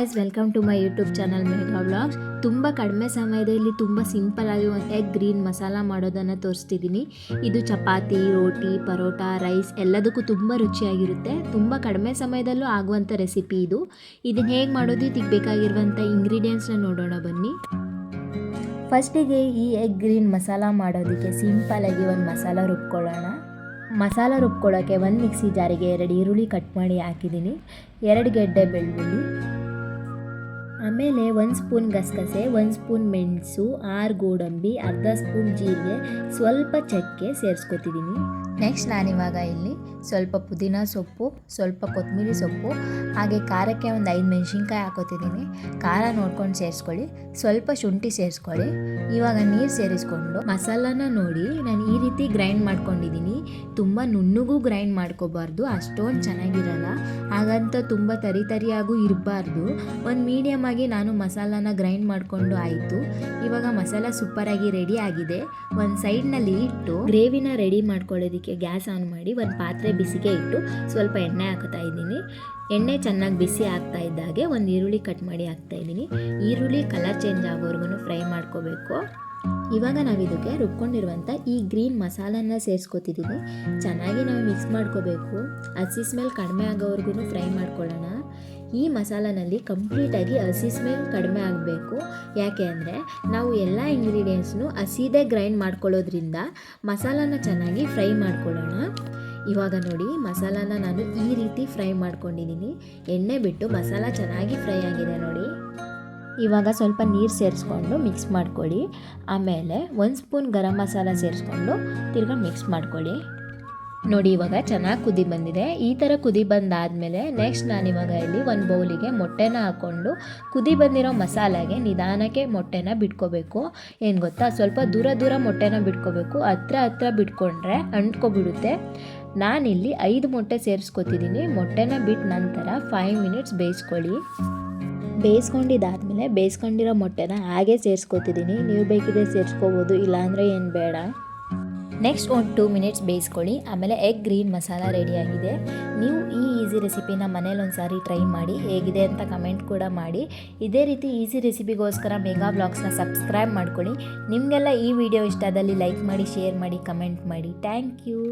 Guys, welcome to my YouTube channel Megha vlogs. ತುಂಬ ಕಡಿಮೆ ಸಮಯದಲ್ಲಿ ತುಂಬ ಸಿಂಪಲ್ಲಾಗಿ ಒಂದು ಎಗ್ ಗ್ರೀನ್ ಮಸಾಲ ಮಾಡೋದನ್ನು ತೋರಿಸ್ತಿದ್ದೀನಿ. ಇದು ಚಪಾತಿ, ರೋಟಿ, ಪರೋಟ, ರೈಸ್ ಎಲ್ಲದಕ್ಕೂ ತುಂಬ ರುಚಿಯಾಗಿರುತ್ತೆ. ತುಂಬ ಕಡಿಮೆ ಸಮಯದಲ್ಲೂ ಆಗುವಂಥ ರೆಸಿಪಿ ಇದು. ಇದನ್ನು ಹೇಗೆ ಮಾಡೋದು, ಇದಕ್ಕೆ ಬೇಕಾಗಿರುವಂಥ ಇಂಗ್ರೀಡಿಯೆಂಟ್ಸ್ನ ನೋಡೋಣ ಬನ್ನಿ. ಫಸ್ಟಿಗೆ ಈ ಎಗ್ ಗ್ರೀನ್ ಮಸಾಲ ಮಾಡೋದಕ್ಕೆ ಸಿಂಪಲಾಗಿ ಒಂದು ಮಸಾಲ ರುಬ್ಕೊಳ್ಳೋಣ. ಮಸಾಲ ರುಬ್ಕೊಳ್ಳೋಕ್ಕೆ ಒಂದು ಮಿಕ್ಸಿ ಜಾರಿಗೆ 2 ಈರುಳ್ಳಿ ಕಟ್ ಮಾಡಿ ಹಾಕಿದ್ದೀನಿ, 2 ಗೆಡ್ಡೆ ಬೆಳ್ಳುಳ್ಳಿ, ಆಮೇಲೆ 1 ಸ್ಪೂನ್ ಗಸಗಸೆ, 1 ಸ್ಪೂನ್ ಮೆಣಸು, 6 ಗೋಡಂಬಿ, ಅರ್ಧ ಸ್ಪೂನ್ ಜೀರಿಗೆ, ಸ್ವಲ್ಪ ಚಕ್ಕೆ ಸೇರಿಸ್ಕೊತಿದ್ದೀನಿ. ನೆಕ್ಸ್ಟ್ ನಾನಿವಾಗ ಇಲ್ಲಿ ಸ್ವಲ್ಪ ಪುದೀನ ಸೊಪ್ಪು, ಸ್ವಲ್ಪ ಕೊತ್ತಂಬರಿ ಸೊಪ್ಪು, ಹಾಗೆ ಖಾರಕ್ಕೆ ಒಂದು 5 ಮೆಣಸಿನ್ಕಾಯಿ ಹಾಕೋತಿದ್ದೀನಿ. ಖಾರ ನೋಡ್ಕೊಂಡು ಸೇರಿಸ್ಕೊಳ್ಳಿ. ಸ್ವಲ್ಪ ಶುಂಠಿ ಸೇರಿಸ್ಕೊಳ್ಳಿ. ಇವಾಗ ನೀರು ಸೇರಿಸ್ಕೊಂಡು ಮಸಾಲಾನ ನೋಡಿ ನಾನು ಈ ರೀತಿ ಗ್ರೈಂಡ್ ಮಾಡ್ಕೊಂಡಿದ್ದೀನಿ. ತುಂಬ ನುಣ್ಣಗೂ ಗ್ರೈಂಡ್ ಮಾಡ್ಕೋಬಾರ್ದು, ಅಷ್ಟೊಂದು ಚೆನ್ನಾಗಿರಲ್ಲ. ಹಾಗಂತ ತುಂಬ ತರಿಯಾಗೂ ಇರಬಾರ್ದು. ಒಂದು ಮೀಡಿಯಮ್ ಆಗಿ ನಾನು ಮಸಾಲಾನ ಗ್ರೈಂಡ್ ಮಾಡಿಕೊಂಡು ಆಯಿತು. ಇವಾಗ ಮಸಾಲ ಸೂಪರಾಗಿ ರೆಡಿ ಆಗಿದೆ. ಒಂದು ಸೈಡ್ನಲ್ಲಿ ಇಟ್ಟು ಗ್ರೇವಿನ ರೆಡಿ ಮಾಡ್ಕೊಳ್ಳೋದಕ್ಕೆ ಗ್ಯಾಸ್ ಆನ್ ಮಾಡಿ ಒಂದು ಪಾತ್ರೆ ಬಿಸಿಗೆ ಇಟ್ಟು ಸ್ವಲ್ಪ ಎಣ್ಣೆ ಹಾಕ್ತಾ ಇದ್ದೀನಿ. ಎಣ್ಣೆ ಚೆನ್ನಾಗಿ ಬಿಸಿ ಆಗ್ತಾ ಇದ್ದಾಗೆ ಒಂದು ಈರುಳ್ಳಿ ಕಟ್ ಮಾಡಿ ಹಾಕ್ತಾ ಇದ್ದೀನಿ. ಈರುಳ್ಳಿ ಕಲರ್ ಚೇಂಜ್ ಆಗೋವರೆಗೂ ಫ್ರೈ ಮಾಡ್ಕೋಬೇಕು. ಇವಾಗ ನಾವು ಇದಕ್ಕೆ ರುಬ್ಕೊಂಡಿರುವಂಥ ಈ ಗ್ರೀನ್ ಮಸಾಲನ ಸೇರಿಸ್ಕೊತಿದ್ದೀನಿ. ಚೆನ್ನಾಗಿ ನಾವು ಮಿಕ್ಸ್ ಮಾಡ್ಕೋಬೇಕು. ಹಸಿ ಸ್ಮೆಲ್ ಕಡಿಮೆ ಆಗೋವರೆಗೂ ಫ್ರೈ ಮಾಡ್ಕೊಳ್ಳೋಣ. ಈ ಮಸಾಲನಲ್ಲಿ ಕಂಪ್ಲೀಟಾಗಿ ಹಸಿ ಸ್ಮೆಲ್ ಕಡಿಮೆ ಆಗಬೇಕು. ಯಾಕೆ ಅಂದರೆ ನಾವು ಎಲ್ಲ ಇಂಗ್ರೀಡಿಯೆಂಟ್ಸ್ನು ಹಸಿದೇ ಗ್ರೈಂಡ್ ಮಾಡ್ಕೊಳ್ಳೋದ್ರಿಂದ ಮಸಾಲಾನ ಚೆನ್ನಾಗಿ ಫ್ರೈ ಮಾಡ್ಕೊಳ್ಳೋಣ. ಇವಾಗ ನೋಡಿ ಮಸಾಲಾನ ನಾನು ಈ ರೀತಿ ಫ್ರೈ ಮಾಡ್ಕೊಂಡಿದ್ದೀನಿ. ಎಣ್ಣೆ ಬಿಟ್ಟು ಮಸಾಲ ಚೆನ್ನಾಗಿ ಫ್ರೈ ಆಗಿದೆ ನೋಡಿ. ಇವಾಗ ಸ್ವಲ್ಪ ನೀರು ಸೇರಿಸ್ಕೊಂಡು ಮಿಕ್ಸ್ ಮಾಡ್ಕೊಳ್ಳಿ. ಆಮೇಲೆ 1 ಸ್ಪೂನ್ ಗರಂ ಮಸಾಲ ಸೇರಿಸ್ಕೊಂಡು ತಿರ್ಗಾ ಮಿಕ್ಸ್ ಮಾಡ್ಕೊಳ್ಳಿ. ನೋಡಿ ಇವಾಗ ಚೆನ್ನಾಗಿ ಕುದಿ ಬಂದಿದೆ. ಈ ಥರ ಕುದಿ ಬಂದಾದಮೇಲೆ ನೆಕ್ಸ್ಟ್ ನಾನಿವಾಗ ಇಲ್ಲಿ ಒಂದು ಬೌಲಿಗೆ ಮೊಟ್ಟೆನ ಹಾಕ್ಕೊಂಡು ಕುದಿ ಬಂದಿರೋ ಮಸಾಲೆಗೆ ನಿಧಾನಕ್ಕೆ ಮೊಟ್ಟೆನ ಬಿಟ್ಕೋಬೇಕು. ಏನು ಗೊತ್ತಾ, ಸ್ವಲ್ಪ ದೂರ ಮೊಟ್ಟೆನ ಬಿಟ್ಕೋಬೇಕು. ಹತ್ರ ಬಿಟ್ಕೊಂಡ್ರೆ ಅಂಟ್ಕೊಬಿಡುತ್ತೆ. ನಾನಿಲ್ಲಿ 5 ಮೊಟ್ಟೆ ಸೇರಿಸ್ಕೊತಿದ್ದೀನಿ. ಮೊಟ್ಟೆನ ಬಿಟ್ಟ ನಂತರ 5 ಮಿನಿಟ್ಸ್ ಬೇಯಿಸ್ಕೊಳ್ಳಿ. ಬೇಯಿಸ್ಕೊಂಡಿದ್ದಾದಮೇಲೆ ಬೇಯಿಸ್ಕೊಂಡಿರೋ ಮೊಟ್ಟೆನ ಹಾಗೆ ಸೇರಿಸ್ಕೊತಿದ್ದೀನಿ. ನೀವು ಬೇಕಿದ್ರೆ ಸೇರಿಸ್ಕೋಬೋದು, ಇಲ್ಲಾಂದರೆ ಏನು ಬೇಡ. ನೆಕ್ಸ್ಟ್ ಒಂದು 2 ಮಿನಿಟ್ಸ್ ಬೇಯಿಸ್ಕೊಳ್ಳಿ. ಆಮೇಲೆ ಎಗ್ ಗ್ರೀನ್ ಮಸಾಲ ರೆಡಿಯಾಗಿದೆ. ನೀವು ಈ ಈಸಿ ರೆಸಿಪಿನ ಮನೇಲಿ ಒಂದು ಸಾರಿ ಟ್ರೈ ಮಾಡಿ, ಹೇಗಿದೆ ಅಂತ ಕಮೆಂಟ್ ಕೂಡ ಮಾಡಿ. ಇದೇ ರೀತಿ ಈಸಿ ರೆಸಿಪಿಗೋಸ್ಕರ ಮೇಘಾ ವ್ಲಾಗ್ಸ್ನ ಸಬ್ಸ್ಕ್ರೈಬ್ ಮಾಡ್ಕೊಳ್ಳಿ. ನಿಮಗೆಲ್ಲ ಈ ವಿಡಿಯೋ ಇಷ್ಟ ಆದಲ್ಲಿ ಲೈಕ್ ಮಾಡಿ, ಶೇರ್ ಮಾಡಿ, ಕಮೆಂಟ್ ಮಾಡಿ. Thank you.